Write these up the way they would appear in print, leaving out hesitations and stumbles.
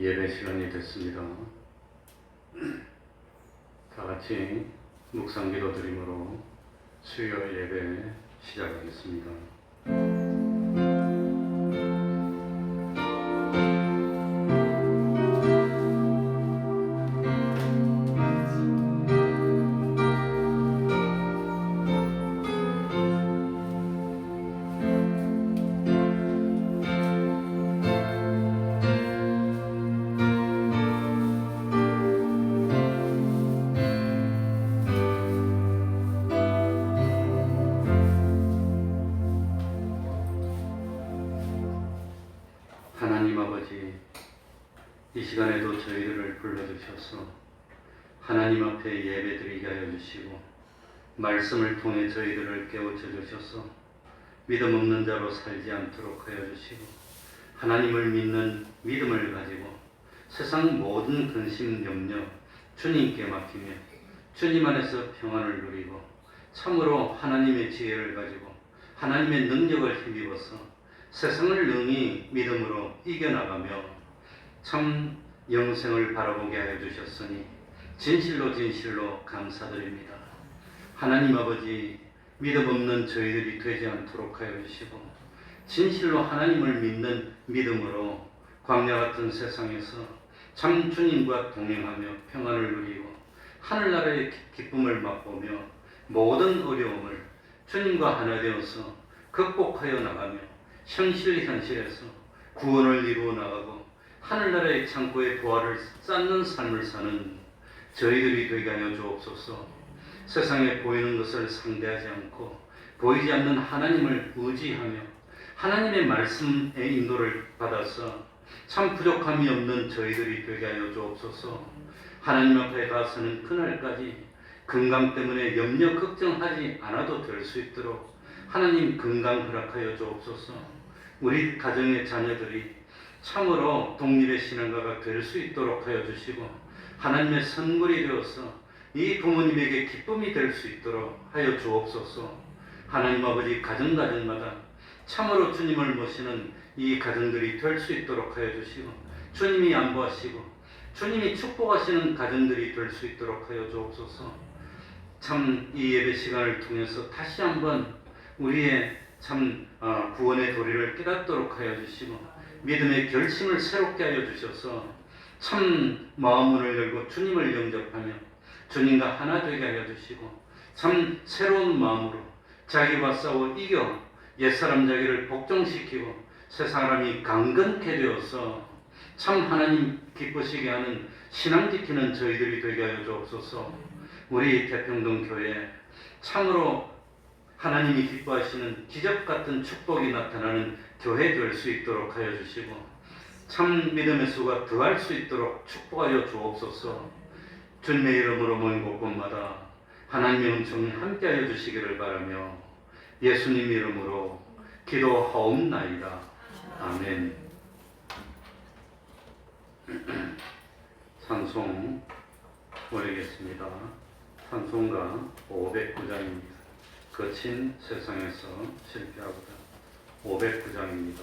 예배 시간이 됐습니다. 다 같이 묵상 기도 드림으로 수요 예배 시작하겠습니다. 하나님 아버지, 이 시간에도 저희들을 불러주셔서 하나님 앞에 예배드리게 하여 주시고 말씀을 통해 저희들을 깨우쳐 주셔서 믿음 없는 자로 살지 않도록 하여 주시고 하나님을 믿는 믿음을 가지고 세상 모든 근심 염려 주님께 맡기며 주님 안에서 평안을 누리고 참으로 하나님의 지혜를 가지고 하나님의 능력을 힘입어서 세상을 능히 믿음으로 이겨나가며 참 영생을 바라보게 하여 주셨으니 진실로 진실로 감사드립니다. 하나님 아버지, 믿음 없는 저희들이 되지 않도록 하여 주시고 진실로 하나님을 믿는 믿음으로 광야 같은 세상에서 참 주님과 동행하며 평안을 누리고 하늘나라의 기쁨을 맛보며 모든 어려움을 주님과 하나 되어서 극복하여 나가며 현실에서 구원을 이루어 나가고 하늘나라의 창고에 부활을 쌓는 삶을 사는 저희들이 되게 하여 주옵소서. 세상에 보이는 것을 상대하지 않고 보이지 않는 하나님을 의지하며 하나님의 말씀의 인도를 받아서 참 부족함이 없는 저희들이 되게 하여 주옵소서. 하나님 앞에 가서는 그날까지 건강 때문에 염려 걱정하지 않아도 될 수 있도록 하나님 건강 허락하여 주옵소서. 우리 가정의 자녀들이 참으로 독립의 신앙가가 될 수 있도록 하여 주시고 하나님의 선물이 되어서 이 부모님에게 기쁨이 될 수 있도록 하여 주옵소서. 하나님 아버지, 가정마다 참으로 주님을 모시는 이 가정들이 될 수 있도록 하여 주시고 주님이 안보하시고 주님이 축복하시는 가정들이 될 수 있도록 하여 주옵소서. 참 이 예배 시간을 통해서 다시 한번 우리의 참 구원의 도리를 깨닫도록 하여 주시고 믿음의 결심을 새롭게 하여 주셔서 참 마음문을 열고 주님을 영접하며 주님과 하나 되게 하여 주시고 참 새로운 마음으로 자기와 싸워 이겨 옛사람 자기를 복종시키고 새 사람이 강건케 되어서 참 하나님 기쁘시게 하는 신앙 지키는 저희들이 되게 하여 주옵소서. 우리 태평동 교회 참으로 하나님이 기뻐하시는 기적같은 축복이 나타나는 교회 될 수 있도록 하여 주시고 참 믿음의 수가 더할 수 있도록 축복하여 주옵소서. 주님의 이름으로 모인 곳곳마다 하나님의 은총이 함께하여 주시기를 바라며 예수님 이름으로 기도하옵나이다. 아멘. 찬송 올리겠습니다. 찬송가 509장입니다. 거친 세상에서 실패하고자. 509장입니다.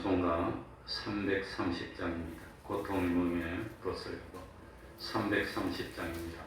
찬송가 330장입니다. 고통의 멍에 벗으려고 330장입니다.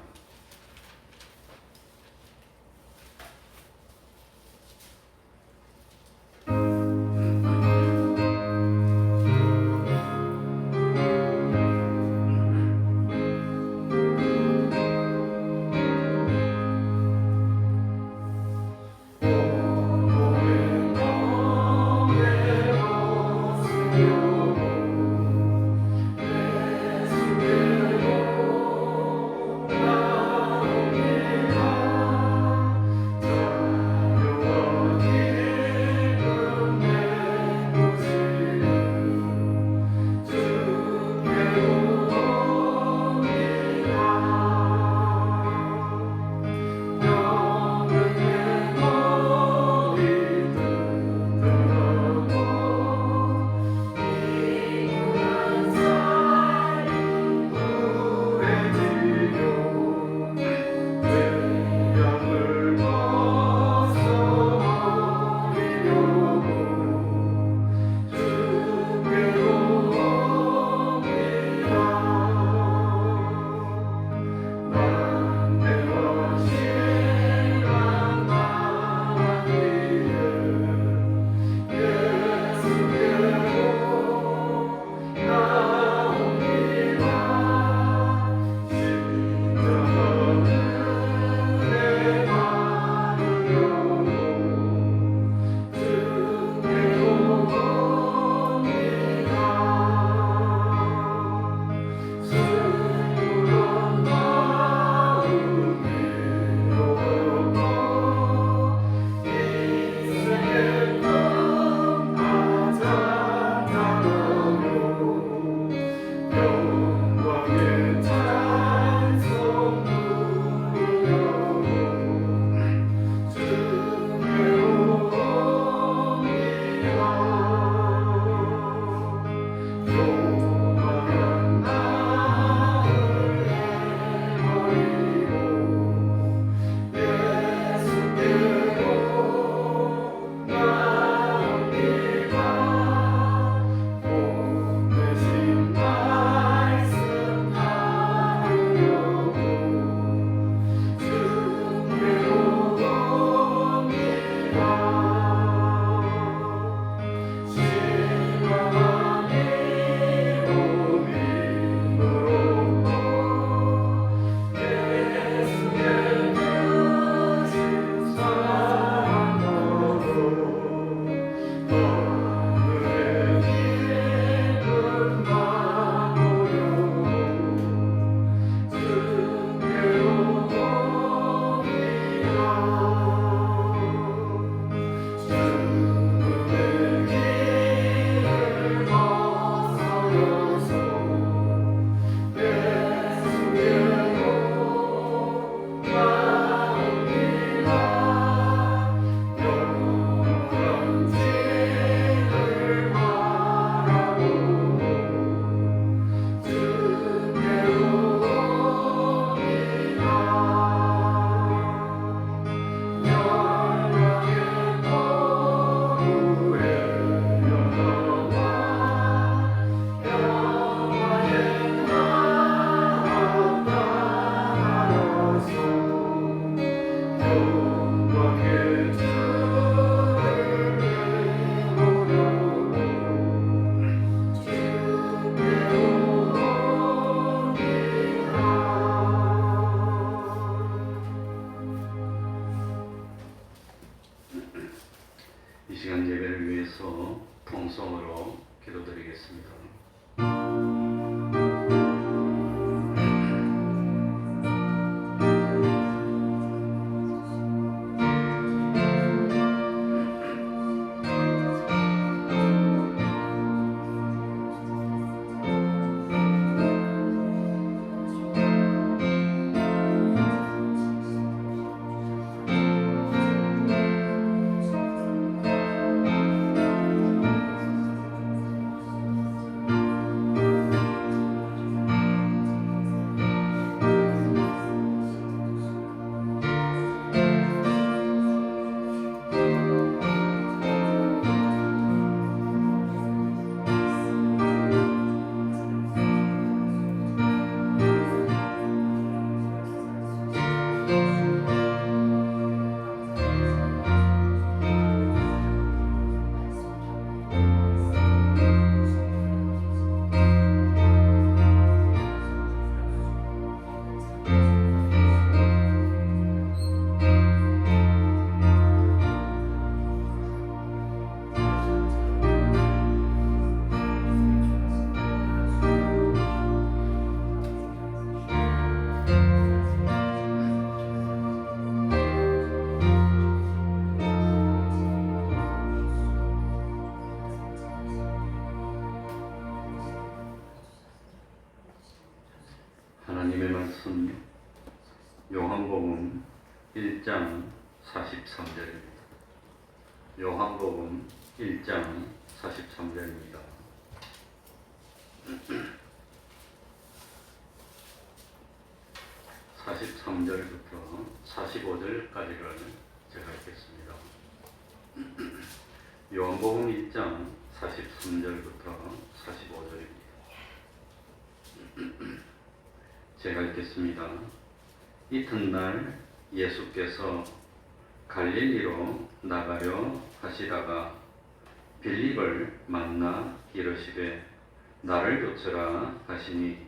이 시간 예배를 위해서 통성으로 기도드리겠습니다. 43절입니다. 요한복음 1장 43절입니다. 43절부터 45절까지를 제가 읽겠습니다. 요한복음 1장 43절부터 45절입니다. 제가 읽겠습니다. 이튿날 예수께서 갈릴리로 나가려 하시다가 빌립을 만나 이르시되 나를 쫓으라 하시니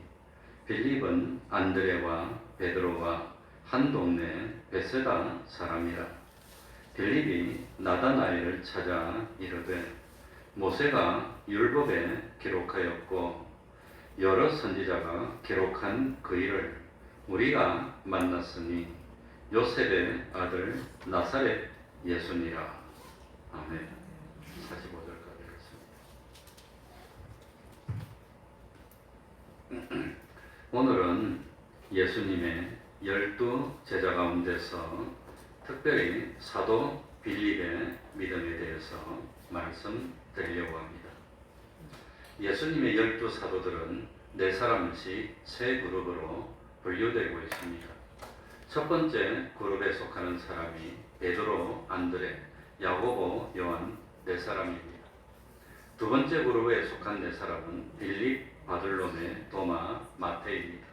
빌립은 안드레와 베드로와 한 동네 베세다 사람이라. 빌립이 나다나엘을 찾아 이르되 모세가 율법에 기록하였고 여러 선지자가 기록한 그 일을 우리가 만났으니 요셉의 아들 나사렛 예수니라. 아멘. 45절까지 읽습니다. 오늘은 예수님의 12 제자 가운데서 특별히 사도 빌립의 믿음에 대해서 말씀드리려고 합니다. 예수님의 12 사도들은 4사람씩 3그룹으로 분류되고 있습니다. 첫 번째 그룹에 속하는 사람이 베드로, 안드레, 야고보, 요한 4사람입니다. 두 번째 그룹에 속한 4사람은 빌립, 바들로메, 도마, 마태입니다.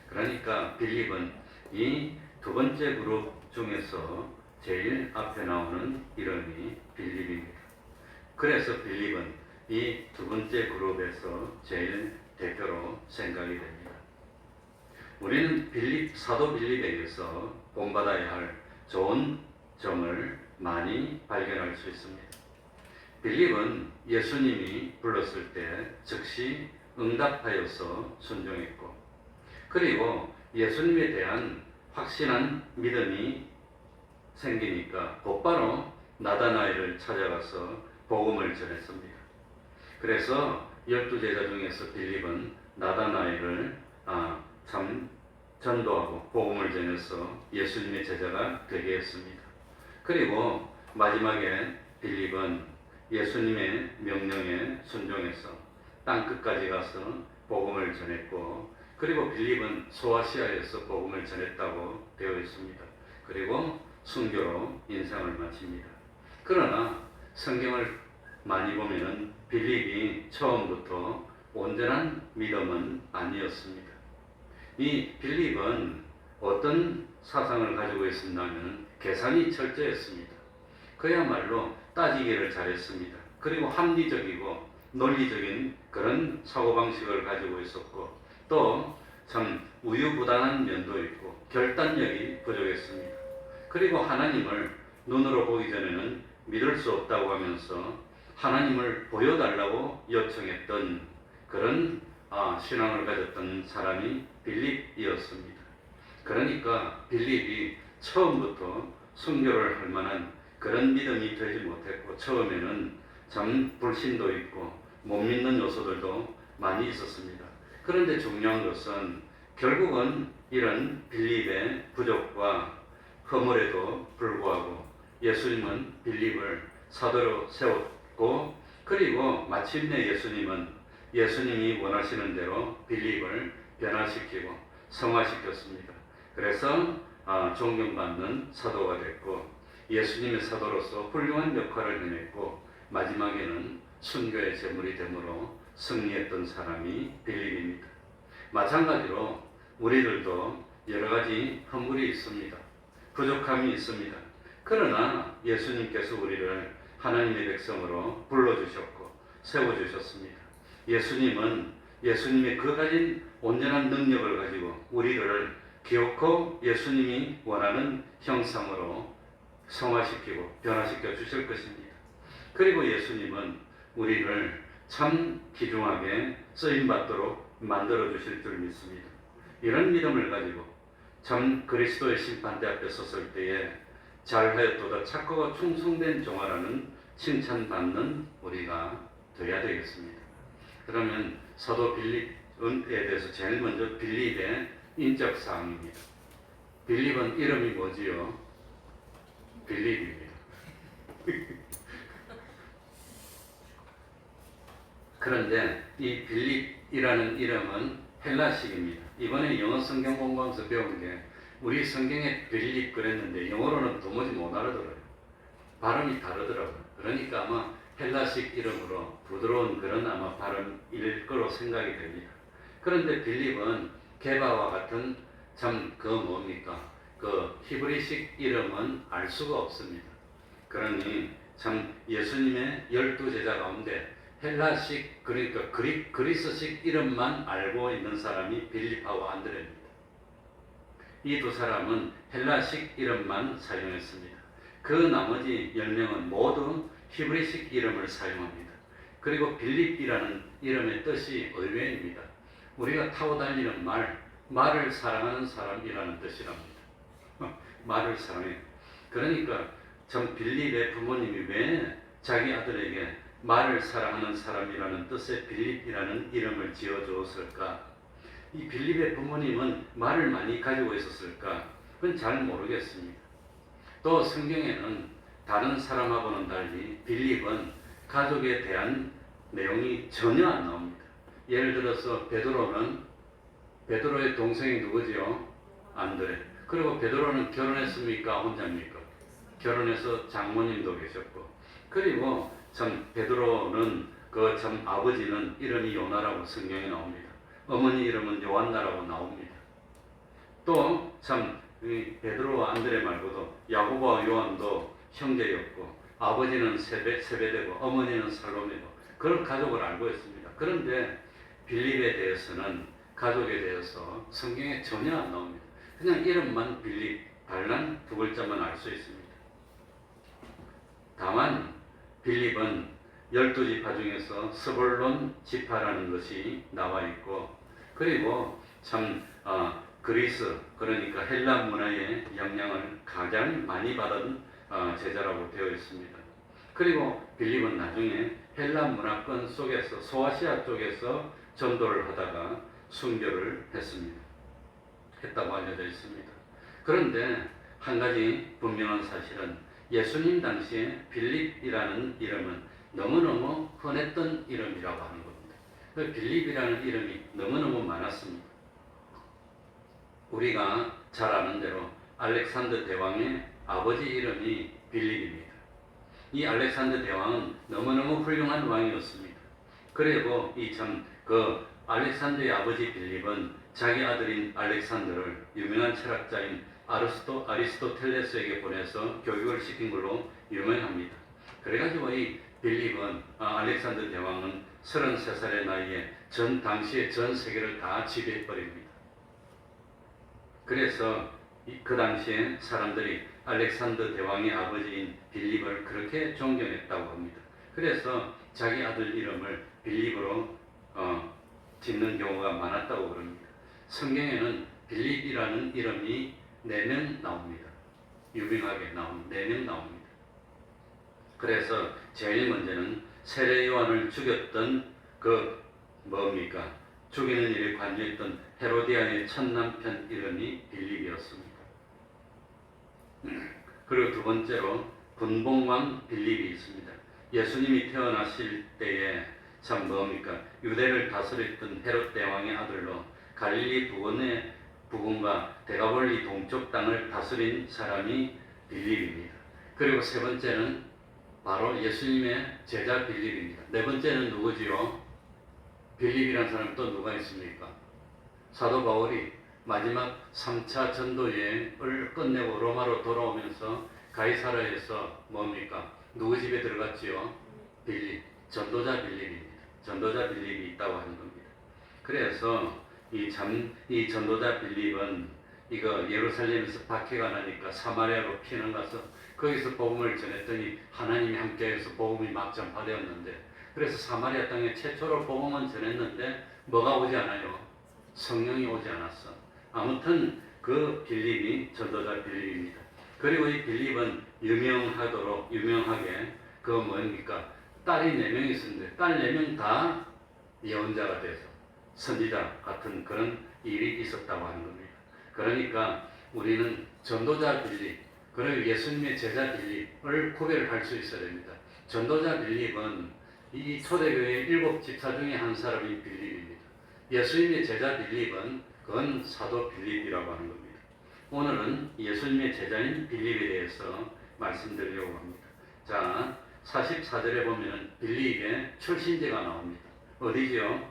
그러니까 빌립은 이 두 번째 그룹 중에서 제일 앞에 나오는 이름이 빌립입니다. 그래서 빌립은 이 두 번째 그룹에서 제일 대표로 생각이 됩니다. 우리는 사도 빌립에게서 본받아야 할 좋은 점을 많이 발견할 수 있습니다. 빌립은 예수님이 불렀을 때 즉시 응답하여서 순종했고, 그리고 예수님에 대한 확신한 믿음이 생기니까 곧바로 나다나엘을 찾아가서 복음을 전했습니다. 그래서 12제자 중에서 빌립은 나다나엘을 전도하고 복음을 전해서 예수님의 제자가 되게 했습니다. 그리고 마지막에 빌립은 예수님의 명령에 순종해서 땅끝까지 가서 복음을 전했고, 그리고 빌립은 소아시아에서 복음을 전했다고 되어 있습니다. 그리고 순교로 인생을 마칩니다. 그러나 성경을 많이 보면 빌립이 처음부터 온전한 믿음은 아니었습니다. 이 빌립은 어떤 사상을 가지고 있었냐면 계산이 철저했습니다. 그야말로 따지기를 잘했습니다. 그리고 합리적이고 논리적인 그런 사고방식을 가지고 있었고, 또 참 우유부단한 면도 있고 결단력이 부족했습니다. 그리고 하나님을 눈으로 보기 전에는 믿을 수 없다고 하면서 하나님을 보여달라고 요청했던 그런 신앙을 가졌던 사람이 빌립이었습니다. 그러니까 빌립이 처음부터 순교를 할 만한 그런 믿음이 되지 못했고, 처음에는 참 불신도 있고 못 믿는 요소들도 많이 있었습니다. 그런데 중요한 것은 결국은 이런 빌립의 부족과 허물에도 불구하고 예수님은 빌립을 사도로 세웠고, 그리고 마침내 예수님이 원하시는 대로 빌립을 변화시키고 성화시켰습니다. 그래서 존경받는 사도가 됐고 예수님의 사도로서 훌륭한 역할을 해냈고, 마지막에는 순교의 제물이 되므로 승리했던 사람이 빌립입니다. 마찬가지로 우리들도 여러 가지 허물이 있습니다. 부족함이 있습니다. 그러나 예수님께서 우리를 하나님의 백성으로 불러주셨고 세워주셨습니다. 예수님은 예수님의 그 가진 온전한 능력을 가지고 우리를 기어코 예수님이 원하는 형상으로 성화시키고 변화시켜 주실 것입니다. 그리고 예수님은 우리를 참 귀중하게 쓰임받도록 만들어 주실 줄 믿습니다. 이런 믿음을 가지고 참 그리스도의 심판대 앞에 섰을 때에 잘하였도다 착하고 충성된 종아라는 칭찬받는 우리가 되어야 되겠습니다. 그러면 사도 빌립에 대해서 제일 먼저 빌립의 인적 사항입니다. 빌립은 이름이 뭐지요? 빌립입니다. 그런데 이 빌립이라는 이름은 헬라식입니다. 이번에 영어 성경 공부하면서 배운 게 우리 성경에 빌립 그랬는데 영어로는 도무지 못 알아들어요. 발음이 다르더라고요. 그러니까 아마 헬라식 이름으로 부드러운 그런 아마 발음일 거로 생각이 됩니다. 그런데 빌립은 게바와 같은 참 그 뭡니까? 그 히브리식 이름은 알 수가 없습니다. 그러니 참 예수님의 12제자 가운데 헬라식 그러니까 그리스식 이름만 알고 있는 사람이 빌립하고 안드레입니다. 이 두 사람은 헬라식 이름만 사용했습니다. 그 나머지 10명은 모두 히브리식 이름을 사용합니다. 그리고 빌립이라는 이름의 뜻이 의외입니다. 우리가 타고 다니는 말을 사랑하는 사람이라는 뜻이랍니다. 말을 사랑해. 그러니까 참 빌립의 부모님이 왜 자기 아들에게 말을 사랑하는 사람이라는 뜻의 빌립이라는 이름을 지어주었을까? 이 빌립의 부모님은 말을 많이 가지고 있었을까? 그건 잘 모르겠습니다. 또 성경에는 다른 사람하고는 달리 빌립은 가족에 대한 내용이 전혀 안 나옵니다. 예를 들어서 베드로의 동생이 누구지요? 안드레. 그리고 베드로는 결혼했습니까? 혼자입니까? 결혼해서 장모님도 계셨고, 그리고 참 베드로는 그 참 아버지는 이름이 요나라고 성경에 나옵니다. 어머니 이름은 요한나라고 나옵니다. 또 참 베드로와 안드레 말고도 야고보와 요한도 형제였고, 아버지는 세베대고 어머니는 살로메고 그런 가족을 알고 있습니다. 그런데 빌립에 대해서는 가족에 대해서 성경에 전혀 안 나옵니다. 그냥 이름만 빌립, 달랑 두 글자만 알 수 있습니다. 다만 빌립은 12지파 중에서 스불론 지파라는 것이 나와 있고, 그리고 참 그리스 그러니까 헬라 문화의 영향을 가장 많이 받은 제자라고 되어 있습니다. 그리고 빌립은 나중에 헬라 문화권 속에서 소아시아 쪽에서 전도를 하다가 순교를 했다고 알려져 있습니다. 그런데 한 가지 분명한 사실은 예수님 당시에 빌립이라는 이름은 너무너무 흔했던 이름이라고 하는 겁니다. 그 빌립이라는 이름이 너무너무 많았습니다. 우리가 잘 아는 대로 알렉산더 대왕의 아버지 이름이 빌립입니다. 이 알렉산더 대왕은 너무너무 훌륭한 왕이었습니다. 그리고 그 알렉산더의 아버지 빌립은 자기 아들인 알렉산더를 유명한 철학자인 아리스토텔레스에게 보내서 교육을 시킨 걸로 유명합니다. 그래가지고 이 빌립은 알렉산더 대왕은 33살의 나이에 당시의 전 세계를 다 지배해버립니다. 그래서 그 당시에 사람들이 알렉산더 대왕의 아버지인 빌립을 그렇게 존경했다고 합니다. 그래서 자기 아들 이름을 빌립으로 짓는 경우가 많았다고 그럽니다. 성경에는 빌립이라는 이름이 4명 나옵니다. 유명하게 4명 나옵니다. 그래서 제일 먼저는 세례 요한을 죽였던 죽이는 일에 관여했던 헤로디아의 첫 남편 이름이 빌립이었습니다. 그리고 두 번째로 분봉왕 빌립이 있습니다. 예수님이 태어나실 때에 유대를 다스렸던 헤롯 대왕의 아들로 갈릴리 부근과 대가볼리 동쪽 땅을 다스린 사람이 빌립입니다. 그리고 세 번째는 바로 예수님의 제자 빌립입니다. 네 번째는 누구지요? 빌립이라는 사람 또 누가 있습니까? 사도 바울이 마지막 3차 전도 여행을 끝내고 로마로 돌아오면서 가이사라에서 누구 집에 들어갔지요? 빌립, 전도자 빌립입니다. 전도자 빌립이 있다고 하는 겁니다. 그래서 이 전도자 빌립은 예루살렘에서 박해가 나니까 사마리아로 피난 가서 거기서 복음을 전했더니 하나님이 함께해서 복음이 막 전파되었는데, 그래서 사마리아 땅에 최초로 복음은 전했는데 뭐가 오지 않아요? 성령이 오지 않았어. 아무튼 그 빌립이 전도자 빌립입니다. 그리고 이 빌립은 유명하게 딸이 4명 있었는데 딸 4명 다 예언자가 돼서 선지자 같은 그런 일이 있었다고 하는 겁니다. 그러니까 우리는 전도자 빌립, 그리고 예수님의 제자 빌립을 구별할 수 있어야 됩니다. 전도자 빌립은 이 초대교회의 7 집사 중에 한 사람인 빌립입니다. 예수님의 제자 빌립은 그건 사도 빌립이라고 하는 겁니다. 오늘은 예수님의 제자인 빌립에 대해서 말씀드리려고 합니다. 자, 44절에 보면 빌립의 출신지가 나옵니다. 어디죠?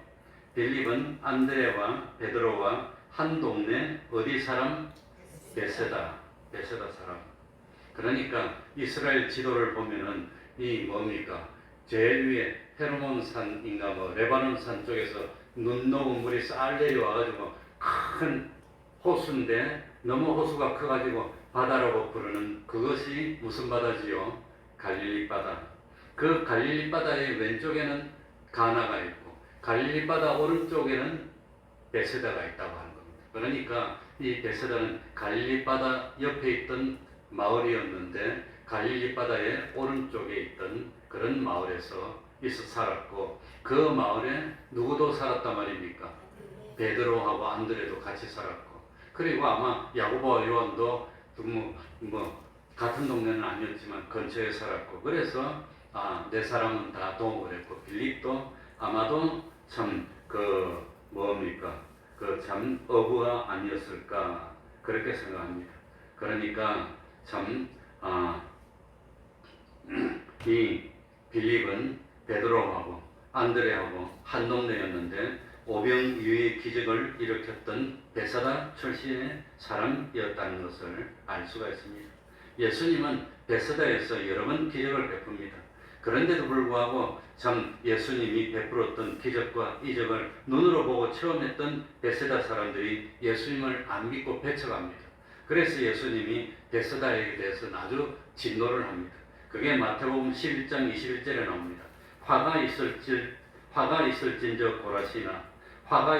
빌립은 안드레와 베드로와 한 동네 어디 사람? 베세다 사람. 그러니까 이스라엘 지도를 보면은 이 뭡니까? 제일 위에 헤르몬 산인가 뭐 레바논 산 쪽에서 눈 녹은 물이 쌀 내려와가지고 큰 호수인데 너무 호수가 커가지고 바다라고 부르는 그것이 무슨 바다지요? 갈릴리 바다. 그 갈릴리 바다의 왼쪽에는 가나가 있고 갈릴리 바다 오른쪽에는 베세다가 있다고 하는 겁니다. 그러니까 이 베세다는 갈릴리 바다 옆에 있던 마을이었는데 갈릴리 바다의 오른쪽에 있던 그런 마을에서 살았고 그 마을에 누구도 살았단 말입니까? 베드로하고 안드레도 같이 살았고 그리고 아마 야고보와 요한도 같은 동네는 아니었지만 근처에 살았고 그래서 네 사람은 다 동업을 했고 빌립도 아마도 참 참 어부가 아니었을까 그렇게 생각합니다. 그러니까 이 빌립은 베드로하고 안드레하고 한 동네였는데 오병이의 기적을 일으켰던 베사다 출신의 사람이었다는 것을 알 수가 있습니다. 예수님은 베사다에서 여러 번 기적을 베풉니다. 그런데도 불구하고 참 예수님이 베풀었던 기적과 이적을 눈으로 보고 체험했던 베세다 사람들이 예수님을 안 믿고 배척합니다. 그래서 예수님이 베세다에 대해서는 아주 진노를 합니다. 그게 마태복음 11장 21절에 나옵니다. 화가 있을진저 고라시나 화가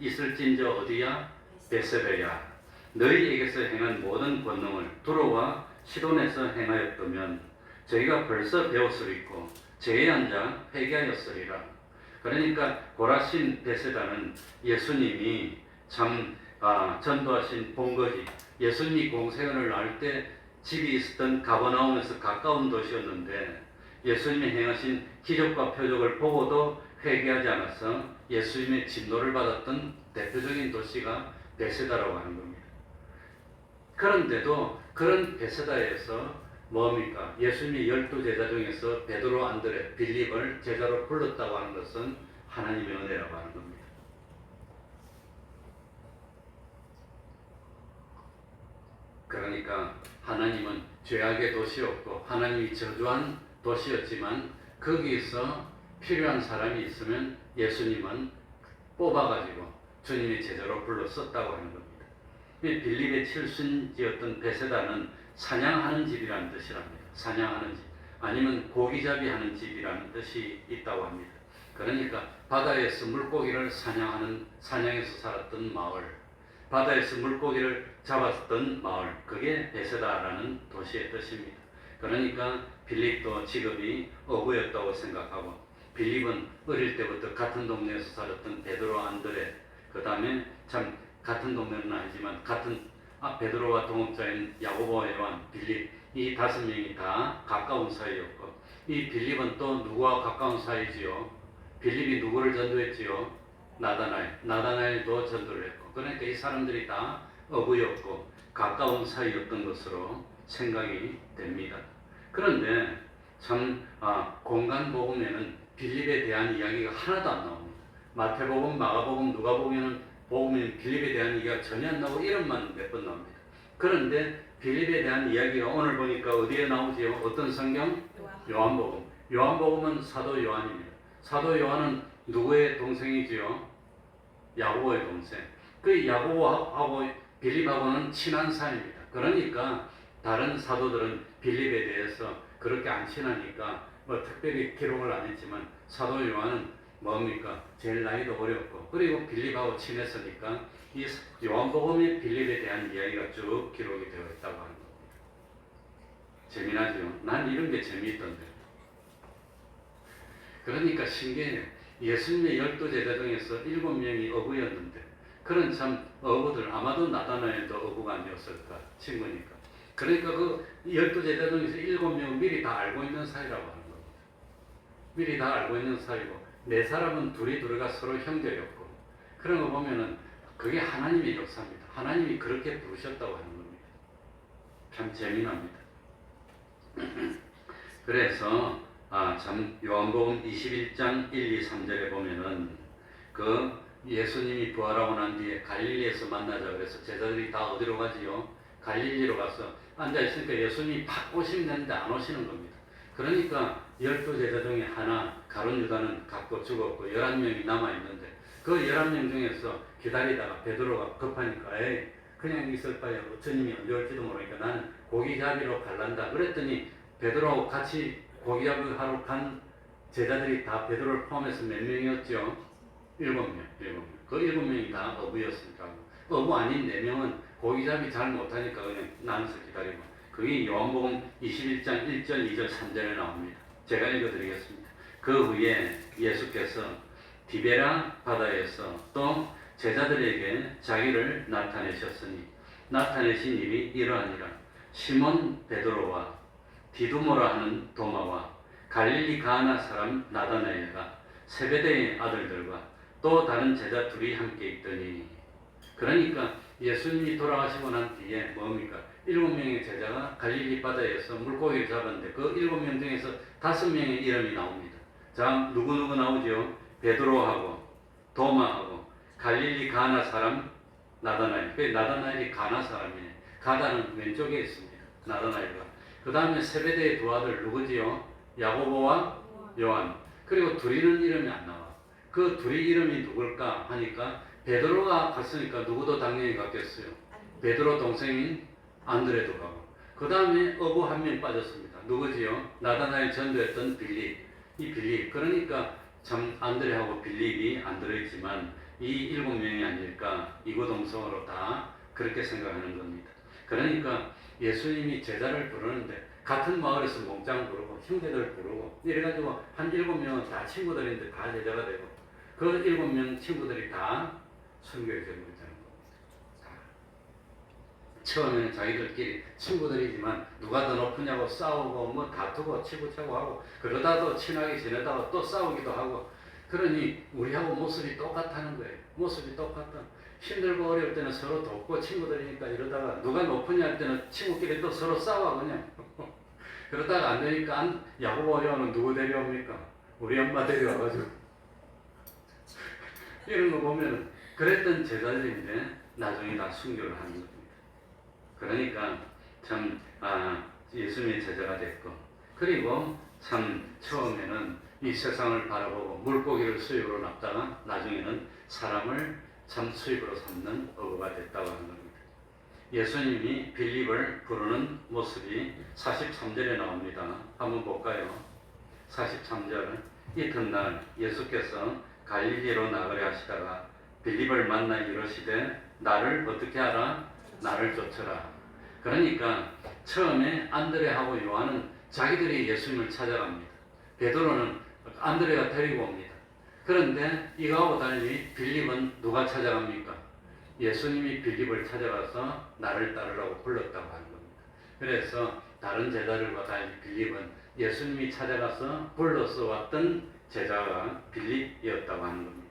있을진저 어디야? 베세다야. 너희에게서 행한 모든 권능을 두로와 시돈에서 행하였다면 저희가 벌써 배웠으리고 제에 앉아 회개하였으리라. 그러니까 고라신 베세다는 예수님이 전도하신 본거지. 예수님이 공생애를 할 때 집이 있었던 가버나움에서 가까운 도시였는데 예수님이 행하신 기적과 표적을 보고도 회개하지 않아서 예수님의 진노를 받았던 대표적인 도시가 베세다라고 하는 겁니다. 그런데도 그런 베세다에서 뭡니까? 예수님이 12제자 중에서 베드로, 안드레, 빌립을 제자로 불렀다고 하는 것은 하나님의 은혜라고 하는 겁니다. 그러니까 하나님은 죄악의 도시였고 하나님이 저주한 도시였지만 거기서 필요한 사람이 있으면 예수님은 뽑아가지고 주님의 제자로 불렀었다고 하는 겁니다. 빌립의 출신지였던 베세다는 사냥하는 집이라는 뜻이랍니다. 사냥하는 집 아니면 고기잡이 하는 집이라는 뜻이 있다고 합니다. 그러니까 바다에서 물고기를 사냥해서 살았던 마을, 바다에서 물고기를 잡았던 마을, 그게 베세다라는 도시의 뜻입니다. 그러니까 빌립도 직업이 어부였다고 생각하고 빌립은 어릴 때부터 같은 동네에서 살았던 베드로, 안드레, 그 다음에 같은 동네는 아니지만 베드로와 동업자인 야고보와 요한, 빌립 이 5명이 다 가까운 사이였고 이 빌립은 또 누구와 가까운 사이지요? 빌립이 누구를 전도했지요? 나다나엘도 전도를 했고 그러니까 이 사람들이 다 어부였고 가까운 사이였던 것으로 생각이 됩니다. 그런데 공간 복음에는 빌립에 대한 이야기가 하나도 안 나옵니다. 마태복음, 마가복음, 누가복음에는 빌립에 대한 이야기가 전혀 안 나오고 이름만 몇 번 나옵니다. 그런데 빌립에 대한 이야기가 오늘 보니까 어디에 나오지요? 어떤 성경? 요한복음. 요한복음은 사도 요한입니다. 사도 요한은 누구의 동생이지요? 야고보의 동생. 그 야고보하고 빌립하고는 친한 사이입니다. 그러니까 다른 사도들은 빌립에 대해서 그렇게 안 친하니까 특별히 기록을 안 했지만 사도 요한은 제일 나이도 어렸고 그리고 빌립하고 친했으니까 이 요한복음의 빌립에 대한 이야기가 쭉 기록이 되어 있다고 하는 겁니다. 재미나죠? 난 이런 게 재미있던데. 그러니까 신기해요. 예수님의 12제자 중에서 7명이 어부였는데 그런 어부들 아마도 나다나엘도 어부가 아니었을까 친구니까 그러니까 그 12제자 중에서 7명은 미리 다 알고 있는 사이라고 하는 겁니다. 미리 다 알고 있는 사이고, 네 사람은 둘이 들어가 서로 형제였고, 그런 거 보면은 그게 하나님의 역사입니다. 하나님이 그렇게 부르셨다고 하는 겁니다. 참 재미납니다. 그래서 참 요한복음 21장 1, 2, 3절에 보면은 그 예수님이 부활하고 난 뒤에 갈릴리에서 만나자 그래서 제자들이 다 어디로 가지요? 갈릴리로 가서 앉아 있으니까 예수님이 팍 오시는데 안 오시는 겁니다. 그러니까 12제자 중에 하나 가룟 유다는 갖고 죽었고 11명이 남아 있는데 그 11명 중에서 기다리다가 베드로가 급하니까 에이 그냥 있을 바에 주님이 언제 올지도 모르니까 나는 고기잡이로 갈란다. 그랬더니 베드로하고 같이 고기잡이를 하러 간 제자들이 다 베드로를 포함해서 몇 명이었죠? 7명. 그 7명이 다 어부였으니까. 어부 아닌 4명은 고기잡이 잘 못하니까 그냥 나눠서 기다리고. 그게 요한복음 21장 1절, 2절, 3절에 나옵니다. 제가 읽어드리겠습니다. 그 후에 예수께서 디베라 바다에서 또 제자들에게 자기를 나타내셨으니 나타내신 일이 이러하니라. 시몬 베드로와 디두모라 하는 도마와 갈릴리 가나 사람 나다나엘과 세베대의 아들들과 또 다른 제자 둘이 함께 있더니, 그러니까 예수님이 돌아가시고 난 뒤에 뭡니까? 7명의 제자가 갈릴리 바다에서 물고기를 잡았는데 그 7명 중에서 5명의 이름이 나옵니다. 자, 누구 나오죠? 베드로하고 도마하고 갈릴리 가나 사람 나다나엘. 그 나다나엘이 가나 사람이에요. 가다는 왼쪽에 있습니다. 나다나엘과. 그 다음에 세베대의 두 아들 누구지요? 야고보와 요한. 그리고 둘이는 이름이 안 나와. 그 둘이 이름이 누굴까 하니까 베드로가 갔으니까 누구도 당연히 갔겠어요. 베드로 동생인 안드레도 가고. 그 다음에 어부 한 명 빠졌습니다. 누구지요? 나다나엘 전도했던 빌립. 이 빌립. 그러니까 참 안드레하고 빌립이 안 들어있지만 이 7명이 아닐까 이구동성으로 다 그렇게 생각하는 겁니다. 그러니까 예수님이 제자를 부르는데 같은 마을에서 몽짱 부르고 형제들 부르고 이래가지고 한 7명은 다 친구들인데 다 제자가 되고 그 7명 친구들이 다 선교에 되고 있다는 겁니다. 처음에는 자기들끼리 친구들이지만 누가 더 높으냐고 싸우고 뭐 다투고 치고차고 하고 그러다도 친하게 지내다가 또 싸우기도 하고 그러니 우리하고 모습이 똑같다는 거예요. 모습이 똑같다. 힘들고 어려울 때는 서로 돕고 친구들이니까 이러다가 누가 높으냐 할 때는 친구끼리 또 서로 싸워 그냥. 그러다가 안 되니까 야고보 요한은 누구 데려옵니까? 우리 엄마 데려와가지고 이런 거 보면 그랬던 제자들인데 나중에 다 순교를 하는 겁니다. 그러니까 참 예수님의 제자가 됐고 그리고 참 처음에는 이 세상을 바라보고 물고기를 수입으로 납다가 나중에는 사람을 참 수입으로 삼는 어부가 됐다고 하는 겁니다. 예수님이 빌립을 부르는 모습이 43절에 나옵니다. 한번 볼까요? 43절. 이튿날 예수께서 갈릴리로 나가려 하시다가 빌립을 만나 이르시되 나를 어떻게 하라? 나를 쫓으라. 그러니까 처음에 안드레하고 요한은 자기들이 예수님을 찾아갑니다. 베드로는 안드레가 데리고 옵니다. 그런데 이거하고 달리 빌립은 누가 찾아갑니까? 예수님이 빌립을 찾아가서 나를 따르라고 불렀다고 하는 겁니다. 그래서 다른 제자들과 달리 빌립은 예수님이 찾아가서 불러서 왔던 제자가 빌립이었다고 하는 겁니다.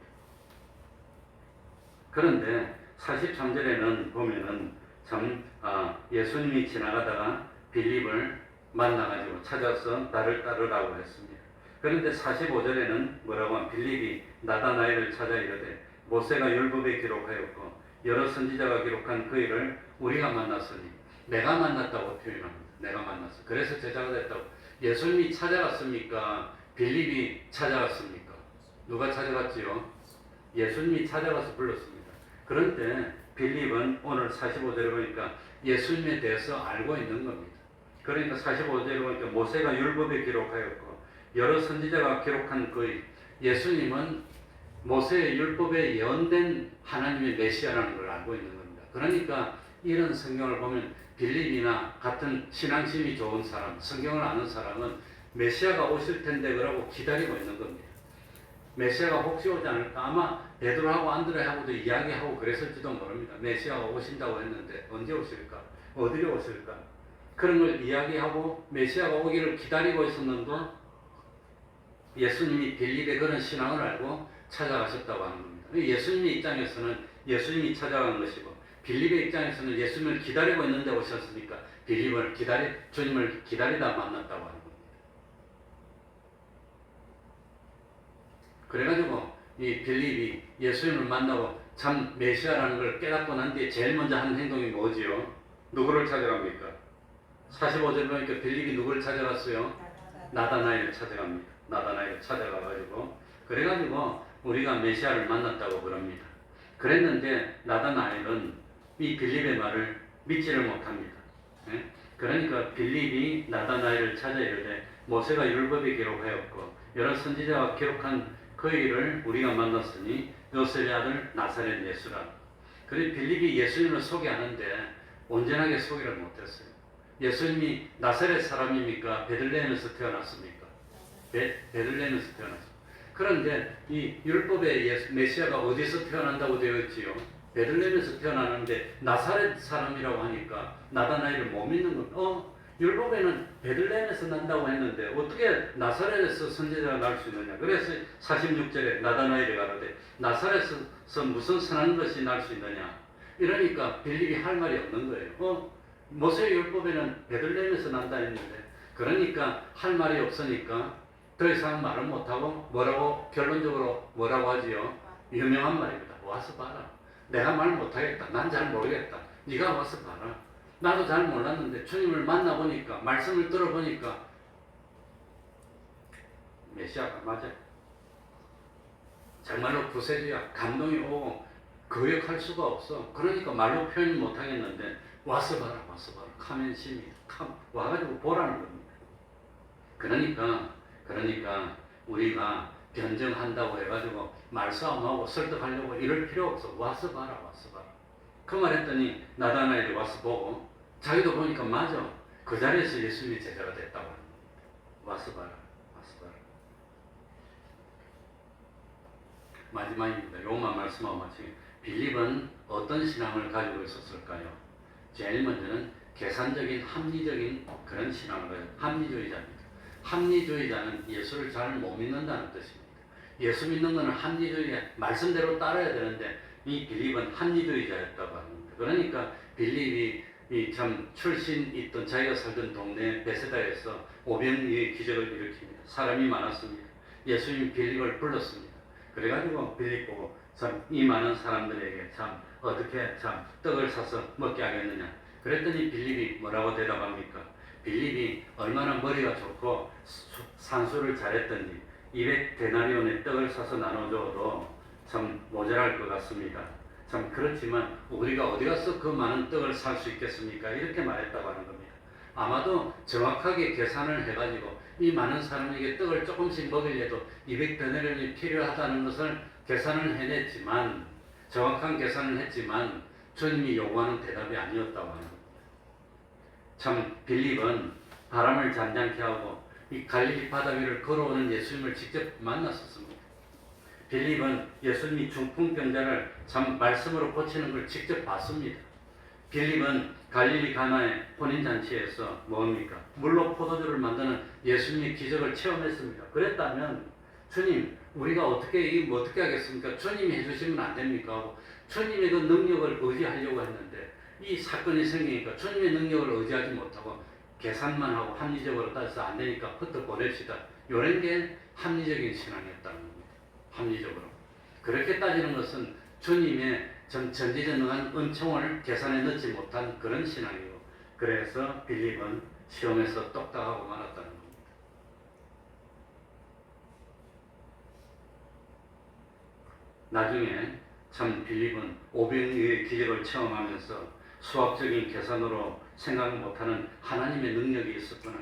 그런데 43절에는 보면은 참 예수님이 지나가다가 빌립을 만나가지고 찾아서 나를 따르라고 했습니다. 그런데 45절에는 뭐라고 하면 빌립이 나다나엘을 찾아 이르되 모세가 율법에 기록하였고 여러 선지자가 기록한 그 일을 우리가 만났으니 내가 만났다고 표현합니다. 내가 만났어. 그래서 제자가 됐다고. 예수님이 찾아갔습니까? 빌립이 찾아갔습니까? 누가 찾아갔지요? 예수님이 찾아가서 불렀습니다. 그런데 빌립은 오늘 45절에 보니까 예수님에 대해서 알고 있는 겁니다. 그러니까 45절에 보니까 모세가 율법에 기록하였고 여러 선지자가 기록한 그 예수님은 모세의 율법에 예언된 하나님의 메시아라는 걸 알고 있는 겁니다. 그러니까 이런 성경을 보면 빌립이나 같은 신앙심이 좋은 사람, 성경을 아는 사람은 메시아가 오실 텐데 그러고 기다리고 있는 겁니다. 메시아가 혹시 오지 않을까? 아마 베드로하고 안드레하고도 이야기하고 그랬을지도 모릅니다. 메시아가 오신다고 했는데 언제 오실까? 어디로 오실까? 그런 걸 이야기하고 메시아가 오기를 기다리고 있었는데 예수님이 빌립의 그런 신앙을 알고 찾아가셨다고 하는 겁니다. 예수님의 입장에서는 예수님이 찾아간 것이고 빌립의 입장에서는 예수님을 기다리고 있는데 오셨으니까 주님을 기다리다 만났다고 하는 겁니다. 그래가지고 이 빌립이 예수님을 만나고 참 메시아라는 걸 깨닫고 난 뒤에 제일 먼저 하는 행동이 뭐지요? 누구를 찾아갑니까? 45절 보니까 빌립이 누구를 찾아갔어요? 나다나엘을 찾아갑니다. 나다나엘을 찾아가가지고 그래가지고 우리가 메시아를 만났다고 그럽니다. 그랬는데 나다나엘은 이 빌립의 말을 믿지를 못합니다. 예? 그러니까 빌립이 나다나엘을 찾아 이르되 모세가 율법에 기록하였고 여러 선지자가 기록한 그 일을 우리가 만났으니 요셉의 아들 나사렛 예수라. 그리고 빌립이 예수님을 소개하는데 온전하게 소개를 못했어요. 예수님이 나사렛 사람입니까? 베들레헴에서 태어났습니까? 베들레헴에서 태어났습니다. 그런데 이 율법의 메시아가 어디서 태어난다고 되어 있지요? 베들레헴에서 태어나는데 나사렛 사람이라고 하니까 나다나엘을 못 믿는 건 율법에는 베들레헴에서 난다고 했는데 어떻게 나사렛에서 선지자가 날 수 있느냐. 그래서 46절에 나다나엘이 가로되 나사렛에서 무슨 선한 것이 날 수 있느냐. 이러니까 빌립이 할 말이 없는 거예요. 모세 율법에는 베들레헴에서 난다 했는데 그러니까 할 말이 없으니까 더 이상 말을 못하고 결론적으로 뭐라고 하지요? 유명한 말입니다. 와서 봐라. 내가 말 못하겠다. 난 잘 모르겠다. 네가 와서 봐라. 나도 잘 몰랐는데 주님을 만나보니까 말씀을 들어보니까 메시아가 맞아요. 정말로 구세주야. 감동이 오고 거역할 수가 없어. 그러니까 말로 표현 못하겠는데 와서 봐라. 카멘심이 와가지고 보라는 겁니다. 그러니까 우리가 변증한다고 해가지고 말싸움하고 설득하려고 이럴 필요 없어. 와서 봐라. 그 말 했더니 나다나엘이 와서 보고 자기도 보니까 맞아. 그 자리에서 예수님이 제자가 됐다고 하는 겁니다. 와서 봐라. 마지막입니다. 요것만 말씀하고 마치겠습니다. 빌립은 어떤 신앙을 가지고 있었을까요? 제일 먼저는 계산적인 합리적인 그런 신앙을 가지고 합리주의자입니다. 합리주의자는 예수를 잘 못 믿는다는 뜻입니다. 예수 믿는 것은 합리주의자 말씀대로 따라야 되는데 이 빌립은 합리주의자였다고 합니다. 그러니까 빌립이 참 출신 있던 자기가 살던 동네 베세다에서 오병이의 기적을 일으킵니다. 사람이 많았습니다. 예수님이 빌립을 불렀습니다. 그래가지고 빌립 보고 참 이 많은 사람들에게 참 어떻게 참 떡을 사서 먹게 하겠느냐. 그랬더니 빌립이 뭐라고 대답합니까? 빌립이 얼마나 머리가 좋고 산수를 잘했더니 200데나리온의 떡을 사서 나눠줘도 참 모자랄 것 같습니다. 참 그렇지만 우리가 어디 가서 그 많은 떡을 살 수 있겠습니까? 이렇게 말했다고 하는 겁니다. 아마도 정확하게 계산을 해가지고 이 많은 사람에게 떡을 조금씩 먹이려도 200데나리온이 필요하다는 것을 계산을 해냈지만 정확한 계산을 했지만 주님이 요구하는 대답이 아니었다고 하는 겁니다. 참 빌립은 바람을 잔잔케 하고 이 갈릴리 바다 위를 걸어오는 예수님을 직접 만났었습니다. 빌립은 예수님이 중풍병자를 참 말씀으로 고치는 걸 직접 봤습니다. 빌립은 갈릴리 가나의 혼인잔치에서 뭡니까? 물로 포도주를 만드는 예수님의 기적을 체험했습니다. 그랬다면 주님 우리가 어떻게 하겠습니까? 주님이 해주시면 안 됩니까? 하고 주님의 그 능력을 의지하려고 했는데 이 사건이 생기니까 주님의 능력을 의지하지 못하고 계산만 하고 합리적으로 따져서 안 되니까 흩어 보냅시다. 이런 게 합리적인 신앙이었다는 겁니다. 합리적으로. 그렇게 따지는 것은 주님의 전지전능한 은총을 계산에 넣지 못한 그런 신앙이고 그래서 빌립은 시험에서 똑딱하고 말았다는 겁니다. 나중에 참 빌립은 오병이의 기적을 체험하면서 수학적인 계산으로 생각 못하는 하나님의 능력이 있었구나.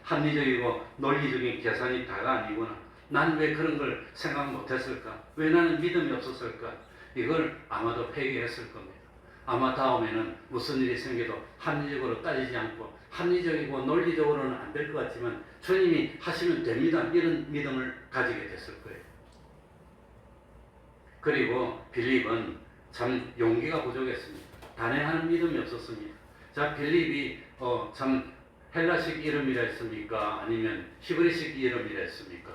합리적이고 논리적인 계산이 다가 아니구나. 난 왜 그런 걸 생각 못했을까? 왜 나는 믿음이 없었을까? 이걸 아마도 회개했을 겁니다. 아마 다음에는 무슨 일이 생겨도 합리적으로 따지지 않고 합리적이고 논리적으로는 안 될 것 같지만 주님이 하시면 됩니다. 이런 믿음을 가지게 됐을 거예요. 그리고 빌립은 참 용기가 부족했습니다. 단회하는 믿음이 없었습니다. 자, 빌립이 참 헬라식 이름이라 했습니까? 아니면 히브리식 이름이라 했습니까?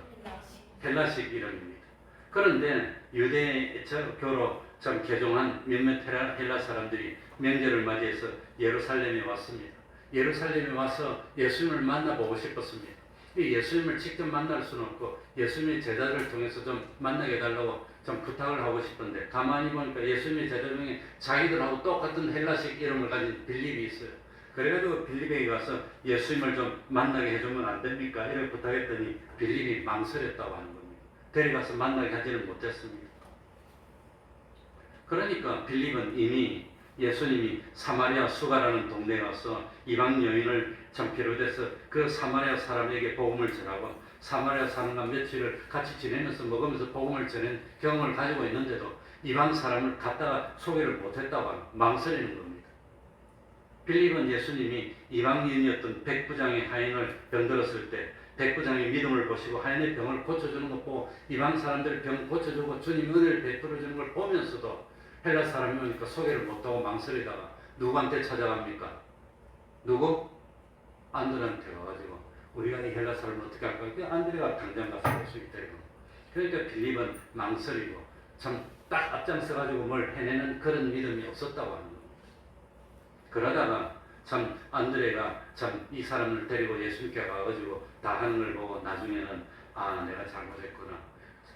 헬라식 이름입니다. 그런데 유대 교로 참 개종한 몇몇 헬라 사람들이 명절을 맞이해서 예루살렘에 왔습니다. 예루살렘에 와서 예수님을 만나보고 싶었습니다. 이 예수님을 직접 만날 수는 없고 예수님의 제자들을 통해서 좀 만나게 해달라고 좀 부탁을 하고 싶은데 가만히 보니까 예수님의 제자 중에 자기들하고 똑같은 헬라식 이름을 가진 빌립이 있어요. 그래가지고 빌립에게 가서 예수님을 좀 만나게 해주면 안 됩니까? 이렇게 부탁했더니 빌립이 망설였다고 하는 겁니다. 데려가서 만나게 하지는 못했습니다. 그러니까 빌립은 이미 예수님이 사마리아 수가라는 동네에 와서 이방 여인을 참 비롯해서 그 사마리아 사람에게 복음을 전하고 사마리아 사람과 며칠을 같이 지내면서 먹으면서 복음을 전한 경험을 가지고 있는데도 이방 사람을 갖다가 소개를 못했다고 하는 망설이는 겁니다. 빌립은 예수님이 이방 여인이었던 백부장의 하인을 병들었을 때 백부장의 믿음을 보시고 하인의 병을 고쳐주는 것 보고 이방 사람들 병 고쳐주고 주님 은혜를 베풀어주는 걸 보면서도 헬라 사람이 오니까 소개를 못하고 망설이다가 누구한테 찾아갑니까? 누구? 안드레한테 와가지고 우리가 이 헬라 사람을 어떻게 할까? 그 안드레가 당장 가서 예수님 데리고 그러니까 빌립은 망설이고 참 딱 앞장서가지고 뭘 해내는 그런 믿음이 없었다고 하는 겁니다. 그러다가 참 안드레가 참 이 사람을 데리고 예수님께 가가지고 다 하는 걸 보고 나중에는 아 내가 잘못했구나.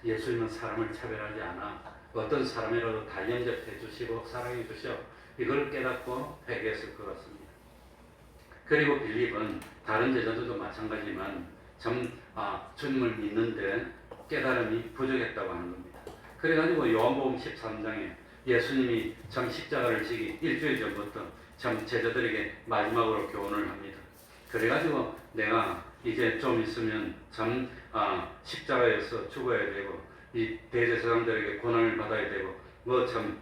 예수님은 사람을 차별하지 않아. 어떤 사람이라도 다 영접해 주시고 사랑해 주셔. 이걸 깨닫고 회개했을 것 같습니다. 그리고 빌립은 다른 제자들도 마찬가지지만 참 주님을 믿는데 깨달음이 부족했다고 하는 겁니다. 그래가지고 요한복음 13장에 예수님이 참 십자가를 지기 일주일 전부터 참 제자들에게 마지막으로 교훈을 합니다. 그래가지고 내가 이제 좀 있으면 참 십자가에서 죽어야 되고 이 대제사장들에게 고난을 받아야 되고 뭐 참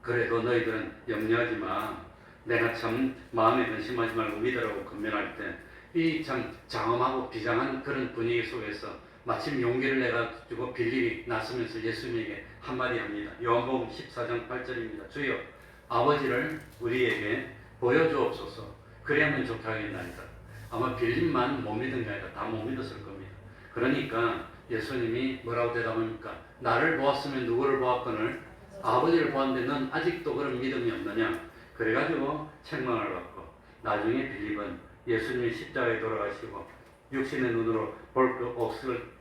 그래도 너희들은 염려하지 마. 내가 참 마음에 근심하지 말고 믿으라고 권면할 때 이 참 장엄하고 비장한 그런 분위기 속에서 마침 용기를 내가지고 빌립이 나서면서 예수님에게 한마디 합니다. 요한복음 14장 8절입니다. 주여 아버지를 우리에게 보여주옵소서. 그래야만 좋게 하겠나이다. 아마 빌립만 못 믿은 게 아니라 다 못 믿었을 겁니다. 그러니까 예수님이 뭐라고 대답합니까? 나를 보았으면 누구를 보았거늘 아버지를 보았는데 넌 아직도 그런 믿음이 없느냐? 그래가지고 책망을 받고 나중에 빌립은 예수님이 십자가에 돌아가시고 육신의 눈으로 볼 것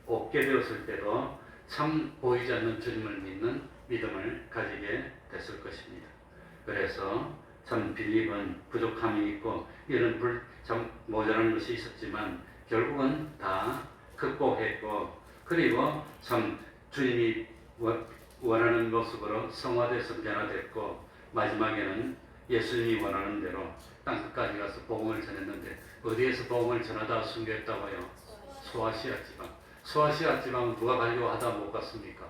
없게 되었을 때도 참 보이지 않는 주님을 믿는 믿음을 가지게 됐을 것입니다. 그래서 참 빌립은 부족함이 있고 이런 참 모자란 것이 있었지만 결국은 다 극복했고 그리고 참 주님이 원하는 모습으로 성화돼서 변화됐고 마지막에는 예수님이 원하는 대로 땅끝까지 가서 복음을 전했는데 어디에서 복음을 전하다 순교했다고요? 소아시아 지방. 소아시아 지방은 누가 가려고 하다 못 갔습니까?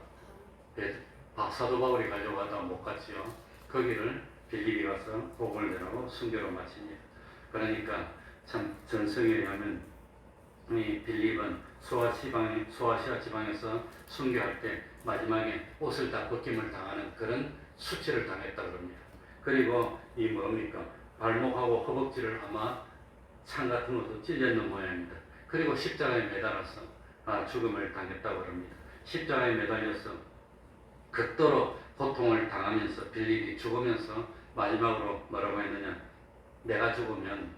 사도 바울이 가려고 하다 못 갔지요. 거기를 빌립이 가서 복음을 전하고 순교로 마칩니다. 그러니까 참 전성에 의하면 이 빌립은 소아시아 지방에서 순교할 때 마지막에 옷을 다 벗김을 당하는 그런 수치를 당했다 그럽니다. 그리고 이 뭡니까? 발목하고 허벅지를 아마 창 같은 것도 찔렸는 모양입니다. 그리고 십자가에 매달아서 죽음을 당했다고 합니다. 십자가에 매달려서 극도로 고통을 당하면서 빌립이 죽으면서 마지막으로 뭐라고 했느냐? 내가 죽으면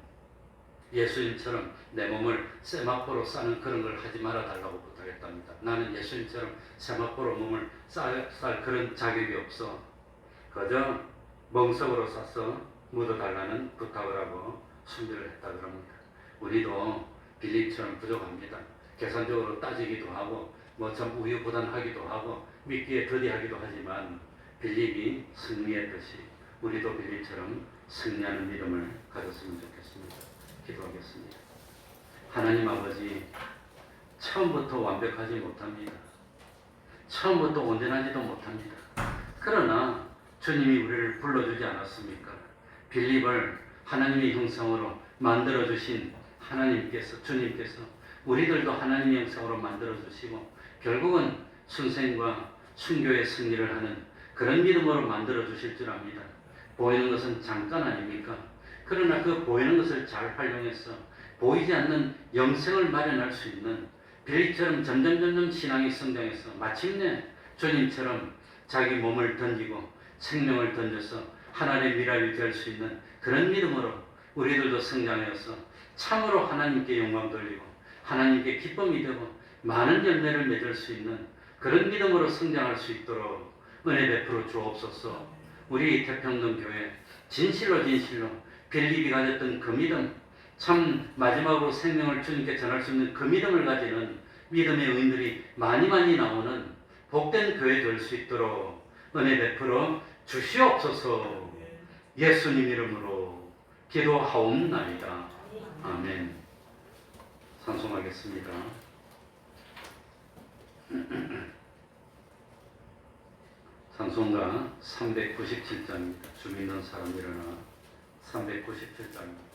예수님처럼 내 몸을 세마포로 싸는 그런 걸 하지 말아 달라고 부탁했답니다. 나는 예수님처럼 세마포로 몸을 쌀 그런 자격이 없어. 그저 멍석으로 싸서 묻어달라는 부탁을 하고 순교를 했다고 합니다. 우리도 빌립처럼 부족합니다. 계산적으로 따지기도 하고 뭐 참 우유부단하기도 하고 믿기에 더디하기도 하지만 빌립이 승리했듯이 우리도 빌립처럼 승리하는 믿음을 가졌으면 좋겠습니다. 기도하겠습니다. 하나님 아버지, 처음부터 완벽하지 못합니다. 처음부터 온전하지도 못합니다. 그러나 주님이 우리를 불러주지 않았습니까? 빌립을 하나님의 형상으로 만들어주신 하나님께서, 주님께서 우리들도 하나님의 형상으로 만들어주시고 결국은 순생과 순교의 승리를 하는 그런 믿음으로 만들어주실 줄 압니다. 보이는 것은 잠깐 아닙니까? 그러나 그 보이는 것을 잘 활용해서 보이지 않는 영생을 마련할 수 있는 빌리처럼 점점 신앙이 성장해서 마침내 주님처럼 자기 몸을 던지고 생명을 던져서 하나님의 미랄이 될 수 있는 그런 믿음으로 우리들도 성장해서 참으로 하나님께 영광 돌리고 하나님께 기쁨이 되고 많은 열매를 맺을 수 있는 그런 믿음으로 성장할 수 있도록 은혜 베풀어 주옵소서. 우리 태평동 교회 진실로 빌립이 가졌던 그 믿음, 참 마지막으로 생명을 주님께 전할 수 있는 그 믿음을 가지는 믿음의 의인들이 많이 나오는 복된 교회 될 수 있도록 은혜 베풀어 주시옵소서. 예수님 이름으로 기도하옵나이다. 아멘. 찬송하겠습니다. 찬송가 397장입니다. 주 믿는 사람 일어나 397장입니다.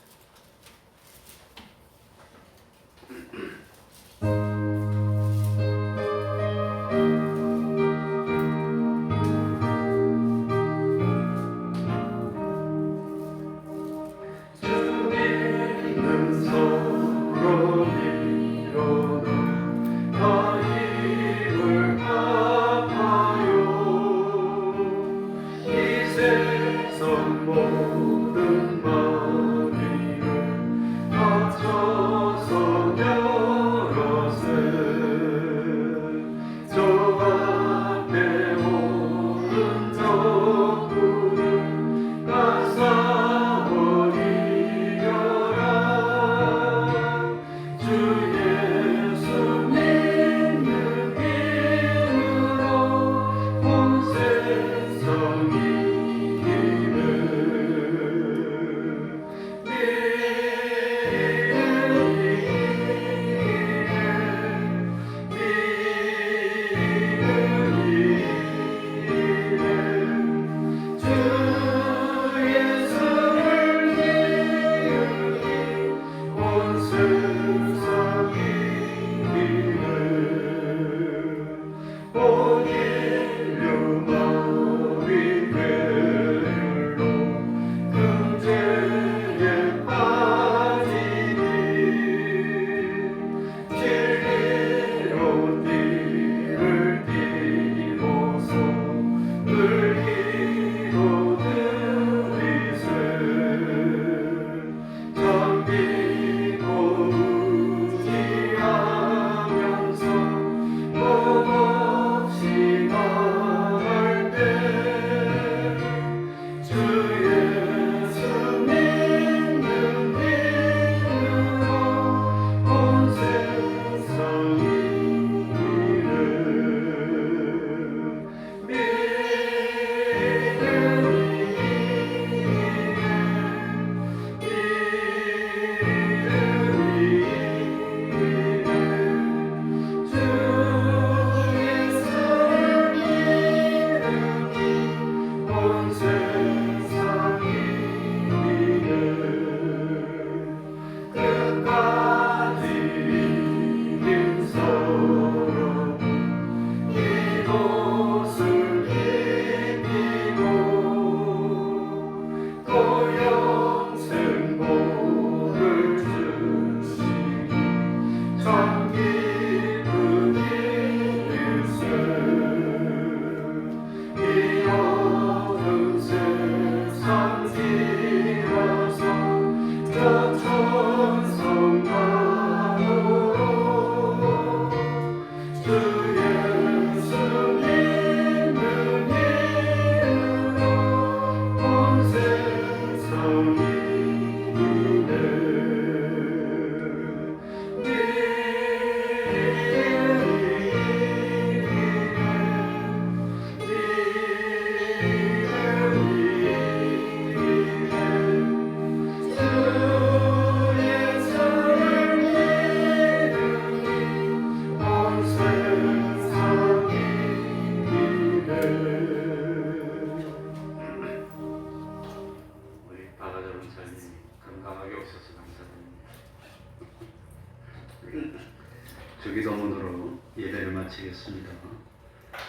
주기도문으로 예배를 마치겠습니다.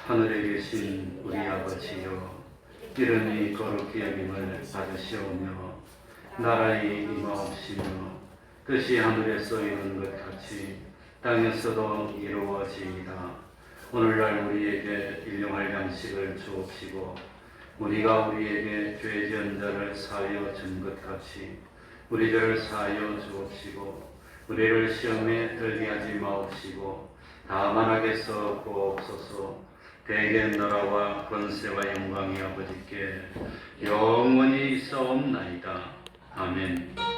하늘에 계신 우리 아버지여, 이름이 거룩히 여김을 받으시오며 나라의 임하옵시며 뜻이 하늘에서 이룬 것 같이 땅에서도 이루어지이다. 오늘날 우리에게 일용할 양식을 주옵시고 우리가 우리에게 죄 지은 자를 사하여 준 것 같이 우리 죄를 사하여 주옵시고 우리를 시험에 들게 하지 마옵시고 다만 악에서 구하옵소서. 대개 나라와 권세와 영광이 아버지께 영원히 있사옵나이다. 아멘.